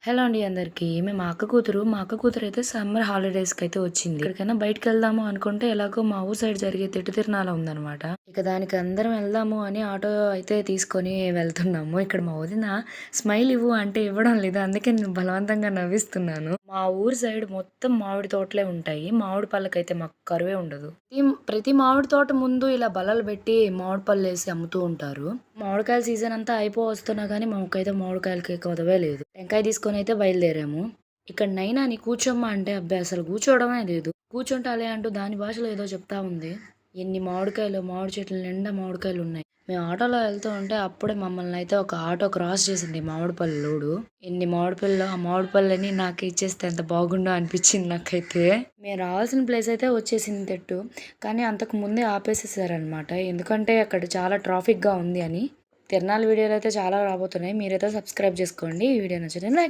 Hello అండి అందరికీ. మా అక్క కూతురైతే సమ్మర్ హాలిడేస్‌కైతే వచ్చింది. ఎక్కడికైనా బయటికెళ్దాము అనుకుంటే ఎలాగో మా ఊరు సైడ్ జరిగే తిట్టు తిరణాల ఉందనమాట. ఇక దానికి అందరం వెళ్దాము అని ఆటో అయితే తీసుకొని వెళ్తున్నాము. ఇక్కడ మా వదిన స్మైల్ ఇవ్వు అంటే ఇవ్వడం లేదు. అందుకే నేను బలవంతంగా నవ్విస్తున్నాను. మా ఊరు సైడ్ మొత్తం మామిడి తోటలే ఉంటాయి. మామిడి పళ్ళకైతే మాకు కరువే ఉండదు. ప్రతి మామిడి తోట ముందు ఇలా బల్లలు పెట్టి మామిడి పళ్ళేసి అమ్ముతూ ఉంటారు. మామిడికాయల సీజన్ అంతా అయిపోవస్తున్నా గానీ మాకైతే మామిడికాయలకి కొదవే లేదు. టెంకాయ తీసుకొనైతే బయలుదేరాము. ఇక్కడ నైనాని కూర్చోమ్మా అంటే అబ్బాయి అసలు కూర్చోవడమే లేదు. కూర్చుంటాలే అంటూ దాని భాషలో ఏదో చెప్తా ఉంది. ఎన్ని మామిడికాయలు, మామిడి చెట్ల నిండా మామిడికాయలున్నాయి. మేము ఆటోలో వెళ్తూ ఉంటే అప్పుడే మమ్మల్ని అయితే ఒక ఆటో క్రాస్ చేసింది మామిడిపళ్ళు లోడు. ఎన్ని మామిడిపళ్ళో ఆ మామిడిపళ్ళని నాకు ఇచ్చేస్తే ఎంత బాగుండో అనిపించింది నాకైతే. మేము రావాల్సిన ప్లేస్ అయితే వచ్చేసింది తెట్టు. కానీ అంతకు ముందే ఆపేసేసారనమాట. ఎందుకంటే అక్కడ చాలా ట్రాఫిక్‌గా ఉంది అని. తిరణాల వీడియోలు అయితే చాలా రాబోతున్నాయి. మీరైతే సబ్స్క్రైబ్ చేసుకోండి. ఈ వీడియో నచ్చితే లైక్